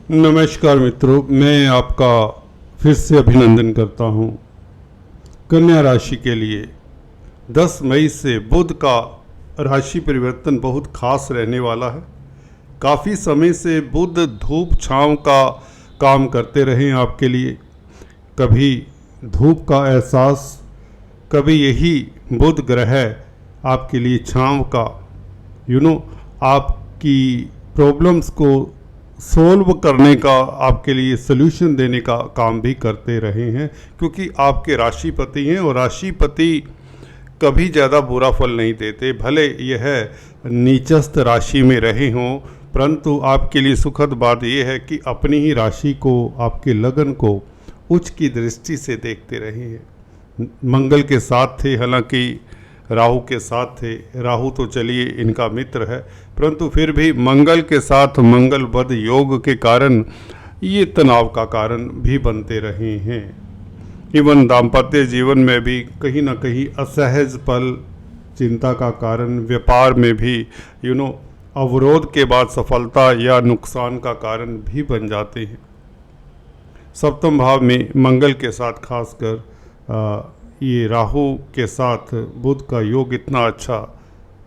नमस्कार मित्रों, मैं आपका फिर से अभिनंदन करता हूं। कन्या राशि के लिए 10 मई से बुध का राशि परिवर्तन बहुत खास रहने वाला है। काफ़ी समय से बुध धूप छांव का काम करते रहे आपके लिए। कभी धूप का एहसास, कभी यही बुध ग्रह आपके लिए छांव का आपकी प्रॉब्लम्स को सोल्व करने का, आपके लिए सल्यूशन देने का काम भी करते रहे हैं, क्योंकि आपके राशिपति हैं और राशिपति कभी ज़्यादा बुरा फल नहीं देते। भले यह नीचस्थ राशि में रहे हों, परंतु आपके लिए सुखद बात यह है कि अपनी ही राशि को, आपके लगन को उच्च की दृष्टि से देखते रहे हैं। मंगल के साथ थे, हालांकि राहु के साथ थे। राहु तो चलिए इनका मित्र है, परंतु फिर भी मंगल के साथ मंगल बुध योग के कारण ये तनाव का कारण भी बनते रहे हैं। इवन दाम्पत्य जीवन में भी कहीं ना कहीं असहज पल चिंता का कारण, व्यापार में भी अवरोध के बाद सफलता या नुकसान का कारण भी बन जाते हैं। सप्तम भाव में मंगल के साथ खासकर ये राहु के साथ बुध का योग इतना अच्छा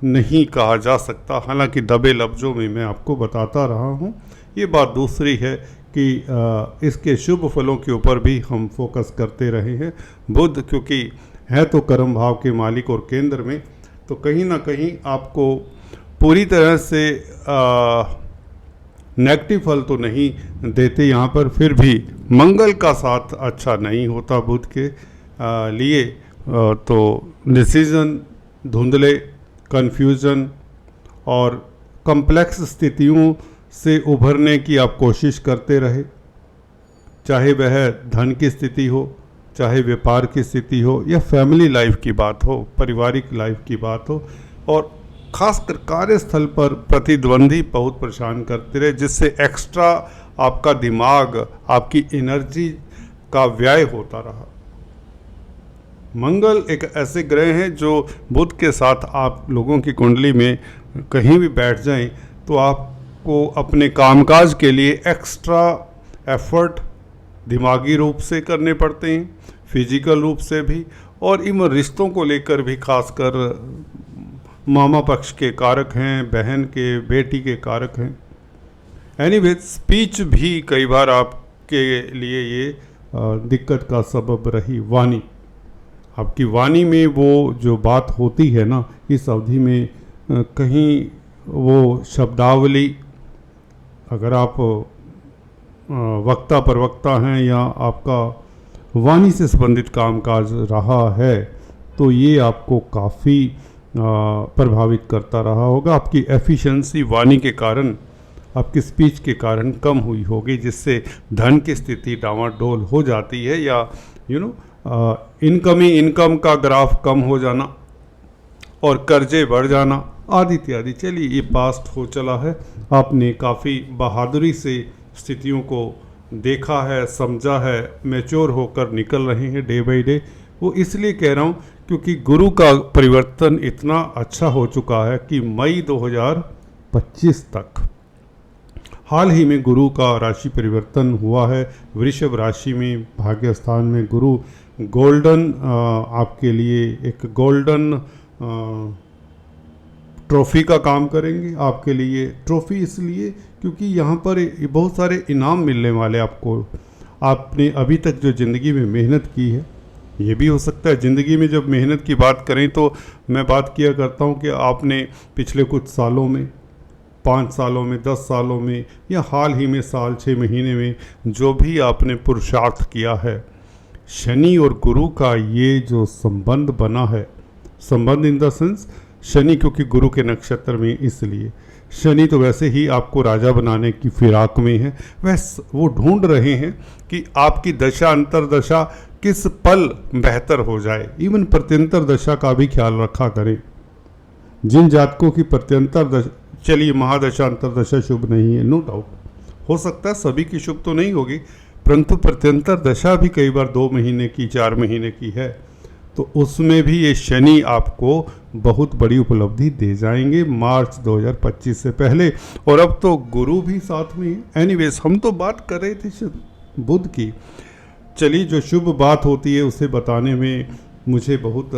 नहीं कहा जा सकता, हालांकि दबे लफ्ज़ों में मैं आपको बताता रहा हूँ। ये बात दूसरी है कि इसके शुभ फलों के ऊपर भी हम फोकस करते रहे हैं। बुध क्योंकि है तो कर्म भाव के मालिक और केंद्र में, तो कहीं ना कहीं आपको पूरी तरह से नेगेटिव फल तो नहीं देते यहाँ पर। फिर भी मंगल का साथ अच्छा नहीं होता बुध के लिए, तो डिसीज़न धुंधले, कन्फ्यूज़न और कम्प्लेक्स स्थितियों से उभरने की आप कोशिश करते रहे, चाहे वह धन की स्थिति हो, चाहे व्यापार की स्थिति हो, या फैमिली लाइफ की बात हो, पारिवारिक लाइफ की बात हो। और खासकर कार्यस्थल पर प्रतिद्वंदी बहुत परेशान करते रहे, जिससे एक्स्ट्रा आपका दिमाग, आपकी एनर्जी का व्यय होता रहा। मंगल एक ऐसे ग्रह हैं जो बुध के साथ आप लोगों की कुंडली में कहीं भी बैठ जाएं तो आपको अपने कामकाज के लिए एक्स्ट्रा एफर्ट दिमागी रूप से करने पड़ते हैं, फिजिकल रूप से भी, और इन रिश्तों को लेकर भी। खासकर मामा पक्ष के कारक हैं, बहन के, बेटी के कारक हैं। एनीवे, स्पीच भी कई बार आपके लिए ये दिक्कत का सबब रही। वाणी, आपकी वाणी में वो जो बात होती है ना, इस अवधि में कहीं वो शब्दावली, अगर आप वक्ता प्रवक्ता हैं या आपका वाणी से संबंधित कामकाज रहा है, तो ये आपको काफ़ी प्रभावित करता रहा होगा। आपकी एफिशिएंसी वाणी के कारण, आपकी स्पीच के कारण कम हुई होगी, जिससे धन की स्थिति डामाडोल हो जाती है, या इनकम का ग्राफ कम हो जाना और कर्जे बढ़ जाना आदि इत्यादि। चलिए, ये पास्ट हो चला है। आपने काफ़ी बहादुरी से स्थितियों को देखा है, समझा है, मैच्योर होकर निकल रहे हैं डे बाय डे। वो इसलिए कह रहा हूँ क्योंकि गुरु का परिवर्तन इतना अच्छा हो चुका है कि मई 2025 तक हाल ही में गुरु का राशि परिवर्तन हुआ है। वृषभ राशि में भाग्य स्थान में गुरु गोल्डन आपके लिए एक गोल्डन ट्रॉफी का काम करेंगे आपके लिए। ट्रॉफी इसलिए क्योंकि यहाँ पर बहुत सारे इनाम मिलने वाले आपको। आपने अभी तक जो ज़िंदगी में मेहनत की है, ये भी हो सकता है ज़िंदगी में जब मेहनत की बात करें तो मैं बात किया करता हूँ कि आपने पिछले कुछ सालों में, 5 सालों में, 10 सालों में, या हाल ही में साल 6 महीने में जो भी आपने पुरुषार्थ किया है, शनि और गुरु का ये जो संबंध बना है, संबंध इन द सेंस शनि क्योंकि गुरु के नक्षत्र में, इसलिए शनि तो वैसे ही आपको राजा बनाने की फिराक में है। वो ढूंढ रहे हैं कि आपकी दशा अंतरदशा किस पल बेहतर हो जाए। इवन प्रत्यंतर दशा का भी ख्याल रखा करें। जिन जातकों की प्रत्यंतर दशा, चलिए महादशा अंतरदशा शुभ नहीं है, नो डाउट, हो सकता है सभी की शुभ तो नहीं होगी, परंतु प्रत्यंतर दशा भी कई बार 2 महीने की, 4 महीने की है, तो उसमें भी ये शनि आपको बहुत बड़ी उपलब्धि दे जाएंगे मार्च 2025 से पहले। और अब तो गुरु भी साथ में है। एनीवेज, हम तो बात कर रहे थे बुध की। चलिए, जो शुभ बात होती है उसे बताने में मुझे बहुत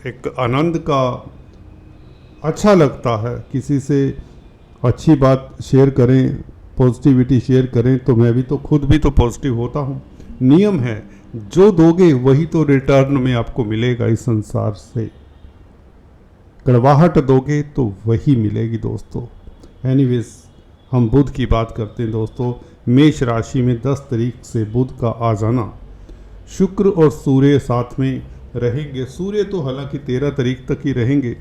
एक आनंद का अच्छा लगता है। किसी से अच्छी बात शेयर करें, पॉजिटिविटी शेयर करें, तो मैं भी तो खुद भी तो पॉजिटिव होता हूँ। नियम है, जो दोगे वही तो रिटर्न में आपको मिलेगा इस संसार से। कड़वाहट दोगे तो वही मिलेगी दोस्तों। एनीवेज, हम बुध की बात करते हैं दोस्तों। मेष राशि में 10 तारीख से बुध का आ जाना। शुक्र और सूर्य साथ में रहेंगे। सूर्य तो हालांकि 13 तारीख तक ही रहेंगे।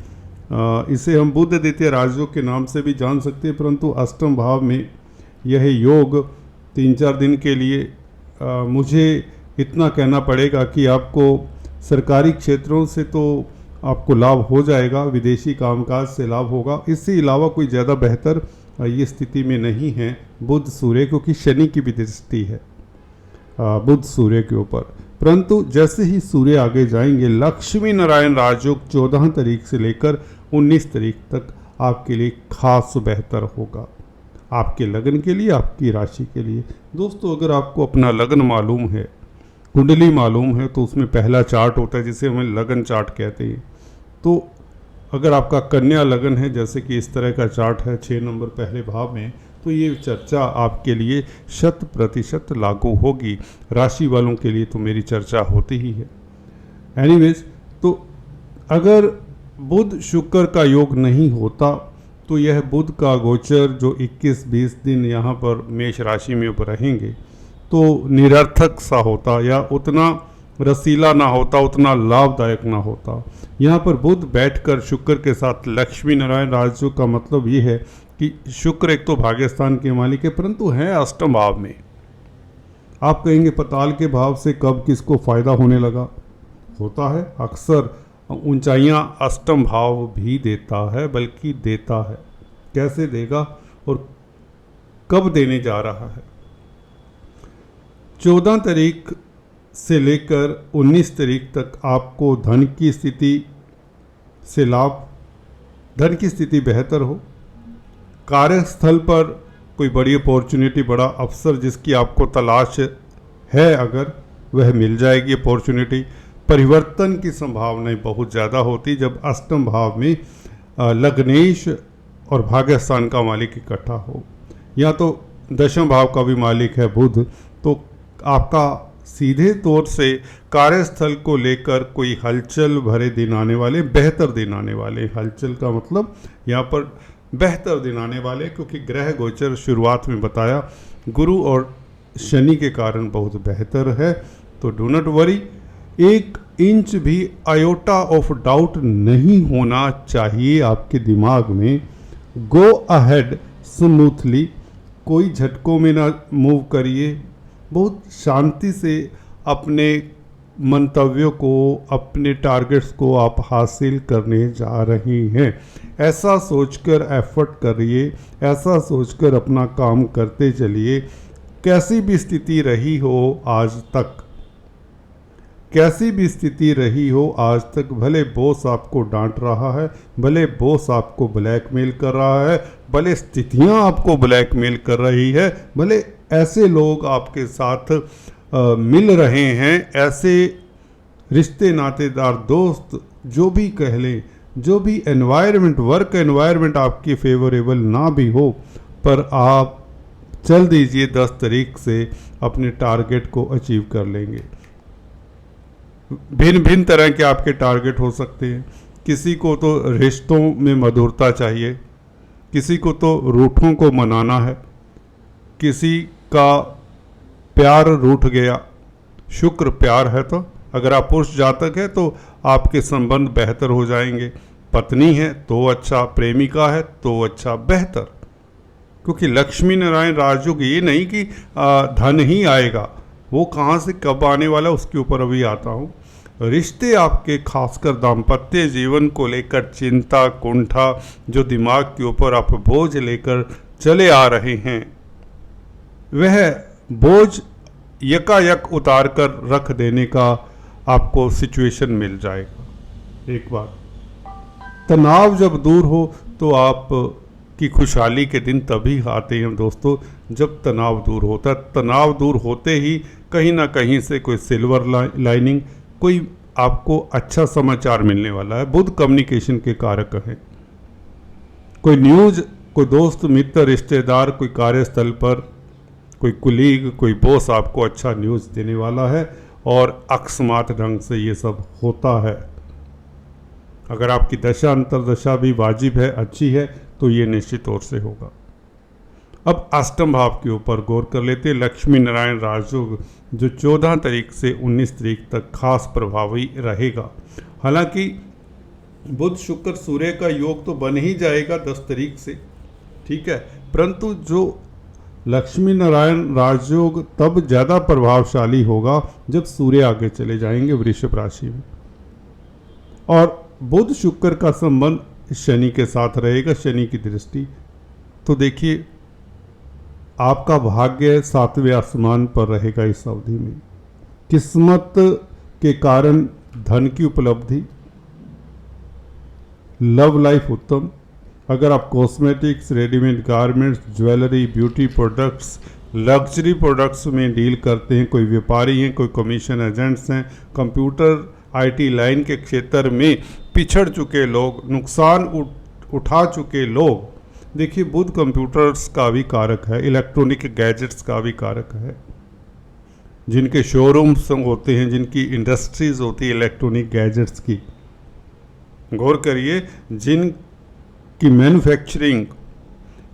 इसे हम बुध द्वितीय राजयोग के नाम से भी जान सकते हैं, परंतु अष्टम भाव में यह योग 3-4 दिन के लिए मुझे इतना कहना पड़ेगा कि आपको सरकारी क्षेत्रों से तो आपको लाभ हो जाएगा, विदेशी कामकाज से लाभ होगा। इससे अलावा कोई ज़्यादा बेहतर ये स्थिति में नहीं है बुध सूर्य, क्योंकि शनि की भी दृष्टि है बुध सूर्य के ऊपर। परंतु जैसे ही सूर्य आगे जाएंगे, लक्ष्मी नारायण राजयोग 14 तारीख से लेकर 19 तारीख तक आपके लिए खास बेहतर होगा, आपके लगन के लिए, आपकी राशि के लिए। दोस्तों, अगर आपको अपना लगन मालूम है, कुंडली मालूम है, तो उसमें पहला चार्ट होता है जिसे हम लगन चार्ट कहते हैं। तो अगर आपका कन्या लगन है, जैसे कि इस तरह का चार्ट है 6 नंबर पहले भाव में, तो ये चर्चा आपके लिए 100% लागू होगी। राशि वालों के लिए तो मेरी चर्चा होती ही है। एनीवेज, तो अगर बुध शुक्र का योग नहीं होता तो यह बुध का गोचर जो 21-20 दिन यहाँ पर मेष राशि में ऊपर रहेंगे तो निरर्थक सा होता, या उतना रसीला ना होता, उतना लाभदायक ना होता। यहाँ पर बुध बैठकर शुक्र के साथ लक्ष्मी नारायण राजयोग का मतलब ये है कि शुक्र एक तो भाग्यस्थान के मालिक है, परंतु है अष्टम भाव में। आप कहेंगे पताल के भाव से कब किसको फायदा होने लगा? होता है अक्सर ऊंचाइयां अष्टम भाव भी देता है, बल्कि देता है। कैसे देगा और कब देने जा रहा है? 14 तारीख से लेकर 19 तारीख तक आपको धन की स्थिति से लाभ, धन की स्थिति बेहतर हो, कार्यस्थल पर कोई बड़ी अपॉर्चुनिटी, बड़ा अवसर जिसकी आपको तलाश है, अगर वह मिल जाएगी अपॉर्चुनिटी। परिवर्तन की संभावनाएं बहुत ज़्यादा होती जब अष्टम भाव में लग्नेश और भाग्यस्थान का मालिक इकट्ठा हो, या तो दशम भाव का भी मालिक है बुध, तो आपका सीधे तौर से कार्यस्थल को लेकर कोई हलचल भरे दिन आने वाले, बेहतर दिन आने वाले। हलचल का मतलब यहाँ पर बेहतर दिन आने वाले, क्योंकि ग्रह गोचर शुरुआत में बताया गुरु और शनि के कारण बहुत बेहतर है। तो डू नॉट वरी, 1 इंच भी आयोटा ऑफ डाउट नहीं होना चाहिए आपके दिमाग में। गो अहेड स्मूथली, कोई झटकों में ना मूव करिए, बहुत शांति से अपने मंतव्यों को, अपने टारगेट्स को आप हासिल करने जा रहे हैं, ऐसा सोचकर एफर्ट करिए, ऐसा सोचकर अपना काम करते चलिए। कैसी भी स्थिति रही हो आज तक, कैसी भी स्थिति रही हो आज तक, भले बॉस आपको डांट रहा है, भले बॉस आपको ब्लैकमेल कर रहा है, भले स्थितियां आपको ब्लैकमेल कर रही है, भले ऐसे लोग आपके साथ मिल रहे हैं, ऐसे रिश्ते नातेदार दोस्त जो भी कह लें, जो भी एनवायरनमेंट, वर्क एनवायरनमेंट आपकी फेवरेबल ना भी हो, पर आप चल दीजिए, 10 तारीख से अपने टारगेट को अचीव कर लेंगे। भिन्न भिन्न तरह के आपके टारगेट हो सकते हैं। किसी को तो रिश्तों में मधुरता चाहिए, किसी को तो रूठों को मनाना है, किसी का प्यार रूठ गया। शुक्र प्यार है, तो अगर आप पुरुष जातक है तो आपके संबंध बेहतर हो जाएंगे। पत्नी है तो अच्छा, प्रेमिका है तो अच्छा, बेहतर। क्योंकि लक्ष्मी नारायण राजयोग ये नहीं कि धन ही आएगा, वो कहाँ से कब आने वाला उसके ऊपर अभी आता हूँ। रिश्ते आपके, खासकर दाम्पत्य जीवन को लेकर चिंता कुंठा, जो दिमाग के ऊपर आप बोझ लेकर चले आ रहे हैं, वह बोझ यकायक उतार कर रख देने का आपको सिचुएशन मिल जाएगा। एक बार तनाव जब दूर हो तो आप की खुशहाली के दिन तभी आते हैं दोस्तों जब तनाव दूर होता है। तनाव दूर होते ही कहीं ना कहीं से कोई सिल्वर लाइनिंग, कोई आपको अच्छा समाचार मिलने वाला है। बुध कम्युनिकेशन के कारक है। कोई न्यूज़, कोई दोस्त मित्र रिश्तेदार, कोई कार्यस्थल पर कोई कुलीग, कोई बॉस आपको अच्छा न्यूज़ देने वाला है और अकस्मात ढंग से ये सब होता है। अगर आपकी दशा अंतरदशा भी वाजिब है, अच्छी है, तो ये निश्चित तौर से होगा। अब अष्टम भाव के ऊपर गौर कर लेते हैं। लक्ष्मी नारायण राजयोग जो 14 तारीख से 19 तारीख तक खास प्रभावी रहेगा। हालांकि बुध शुक्र सूर्य का योग तो बन ही जाएगा 10 तारीख से, ठीक है, परंतु जो लक्ष्मी नारायण राजयोग तब ज़्यादा प्रभावशाली होगा जब सूर्य आगे चले जाएंगे वृषभ राशि में। और बुध शुक्र का संबंध शनि के साथ रहेगा, शनि की दृष्टि। तो देखिए आपका भाग्य 7वें आसमान पर रहेगा इस अवधि में। किस्मत के कारण धन की उपलब्धि, लव लाइफ उत्तम। अगर आप cosmetics, readymade garments, jewellery, beauty products, luxury products में डील करते हैं, कोई व्यापारी हैं, कोई कमीशन एजेंट्स हैं, कंप्यूटर आईटी लाइन के क्षेत्र में पिछड़ चुके लोग, नुकसान उठा चुके लोग, देखिए बुध कंप्यूटर्स का भी कारक है, इलेक्ट्रॉनिक गैजेट्स का भी कारक है। जिनके शोरूम्स होते हैं, जिनकी इंडस्ट्रीज होती है इलेक्ट्रॉनिक गैजेट्स की, गौर करिए, जिनकी मैन्युफैक्चरिंग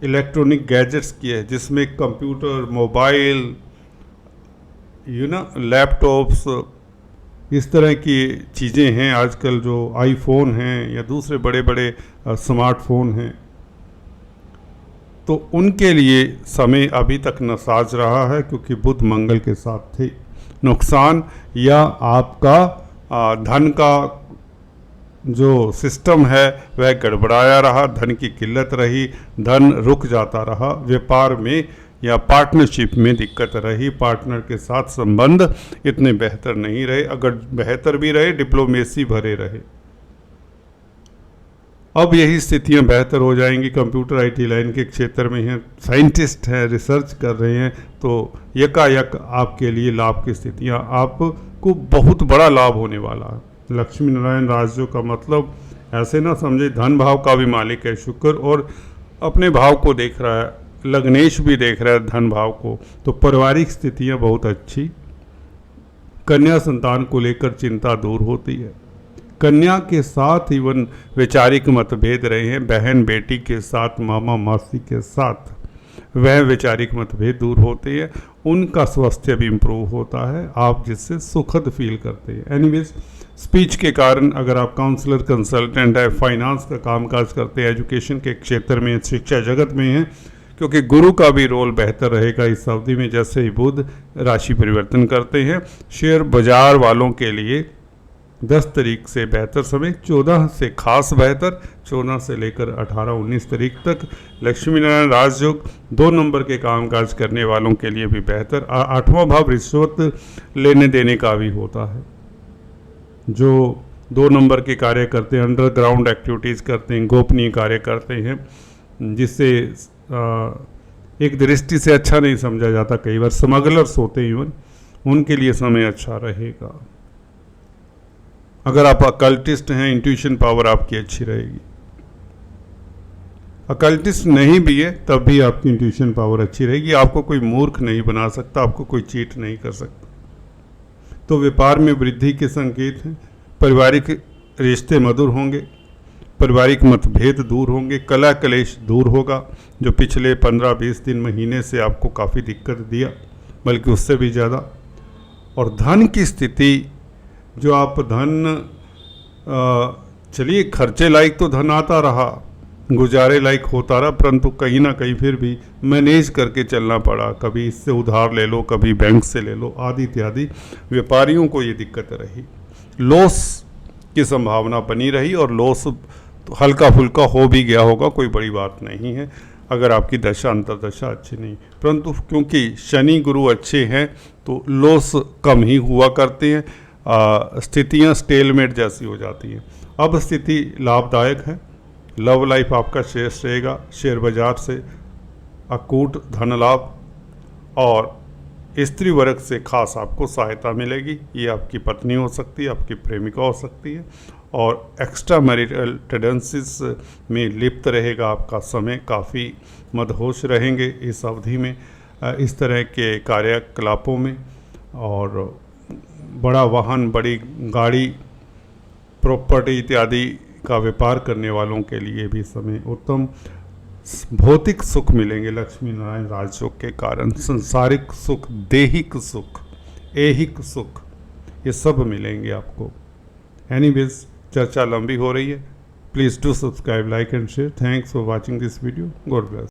इलेक्ट्रॉनिक गैजेट्स की है, जिसमें कंप्यूटर, मोबाइल, लैपटॉप्स, इस तरह की चीज़ें हैं आजकल, जो आईफोन हैं या दूसरे बड़े बड़े स्मार्टफोन हैं, तो उनके लिए समय अभी तक नासाज रहा है क्योंकि बुध मंगल के साथ थे। नुकसान या आपका धन का जो सिस्टम है वह गड़बड़ाया रहा, धन की किल्लत रही, धन रुक जाता रहा, व्यापार में या पार्टनरशिप में दिक्कत रही, पार्टनर के साथ संबंध इतने बेहतर नहीं रहे, अगर बेहतर भी रहे डिप्लोमेसी भरे रहे। अब यही स्थितियां बेहतर हो जाएंगी। कंप्यूटर आईटी लाइन के क्षेत्र में हैं, साइंटिस्ट हैं, रिसर्च कर रहे हैं, तो यकायक आपके लिए लाभ की स्थितियां, आपको बहुत बड़ा लाभ होने वाला है। लक्ष्मी नारायण राजयोग का मतलब ऐसे ना समझे, धन भाव का भी मालिक है शुक्र और अपने भाव को देख रहा है, लग्नेश भी देख रहा है धन भाव को, तो पारिवारिक स्थितियां बहुत अच्छी। कन्या संतान को लेकर चिंता दूर होती है। कन्या के साथ इवन वैचारिक मतभेद रहे हैं, बहन बेटी के साथ, मामा मासी के साथ, वह वैचारिक मतभेद दूर होते हैं, उनका स्वास्थ्य भी इम्प्रूव होता है, आप जिससे सुखद फील करते हैं। एनीवेज, स्पीच के कारण अगर आप काउंसलर, कंसल्टेंट है, फाइनेंस का कामकाज करते हैं, एजुकेशन के क्षेत्र में, शिक्षा जगत में हैं, क्योंकि गुरु का भी रोल बेहतर रहेगा इस अवधि में जैसे ही बुध राशि परिवर्तन करते हैं। शेयर बाजार वालों के लिए 10 तारीख से बेहतर समय, 14 से खास बेहतर, 14 से लेकर 18-19 तारीख तक। लक्ष्मी नारायण राजयोग 2 नंबर के कामकाज करने वालों के लिए भी बेहतर। 8वां भाव रिश्वत लेने देने का भी होता है। जो 2 नंबर के कार्य करते हैं, अंडरग्राउंड एक्टिविटीज़ करते हैं, गोपनीय कार्य करते हैं, जिससे एक दृष्टि से अच्छा नहीं समझा जाता, कई बार स्मगलर्स होते हैं इवन, उनके लिए समय अच्छा रहेगा। अगर आप अकल्टिस्ट हैं, इंट्यूशन पावर आपकी अच्छी रहेगी। अकल्टिस्ट नहीं भी है तब भी आपकी इंट्यूशन पावर अच्छी रहेगी। आपको कोई मूर्ख नहीं बना सकता, आपको कोई चीट नहीं कर सकता। तो व्यापार में वृद्धि के संकेत हैं। पारिवारिक रिश्ते मधुर होंगे, पारिवारिक मतभेद दूर होंगे, कला कलेश दूर होगा, जो पिछले 15-20 दिन महीने से आपको काफ़ी दिक्कत दिया, बल्कि उससे भी ज़्यादा। और धन की स्थिति, जो आप धन, चलिए खर्चे लायक तो धन आता रहा, गुजारे लायक होता रहा, परंतु कहीं ना कहीं फिर भी मैनेज करके चलना पड़ा। कभी इससे उधार ले लो, कभी बैंक से ले लो, आदि इत्यादि। व्यापारियों को ये दिक्कत रही, लॉस की संभावना बनी रही, और लॉस तो हल्का फुल्का हो भी गया होगा, कोई बड़ी बात नहीं है अगर आपकी दशा अंतरदशा अच्छी नहीं। परंतु क्योंकि शनि गुरु अच्छे हैं तो लॉस कम ही हुआ करते हैं। स्थितियाँ स्टेलमेट जैसी हो जाती हैं। अब स्थिति लाभदायक है, लव लाइफ आपका श्रेष्ठ रहेगा, शेयर बाजार से अकूट धन लाभ और स्त्री वर्ग से खास आपको सहायता मिलेगी। ये आपकी पत्नी हो सकती है, आपकी प्रेमिका हो सकती है, और एक्स्ट्रा मैरिटल टेंडेंसीज में लिप्त रहेगा आपका समय, काफ़ी मदहोश रहेंगे इस अवधि में इस तरह के कार्यकलापों में। और बड़ा वाहन, बड़ी गाड़ी, प्रॉपर्टी इत्यादि का व्यापार करने वालों के लिए भी समय उत्तम। भौतिक सुख मिलेंगे लक्ष्मी नारायण राजयोग के कारण, संसारिक सुख, देहिक सुख, ऐहिक सुख, ये सब मिलेंगे आपको। एनीवेज, चर्चा लंबी हो रही है। Please do subscribe, like and share. Thanks for watching this video. God bless.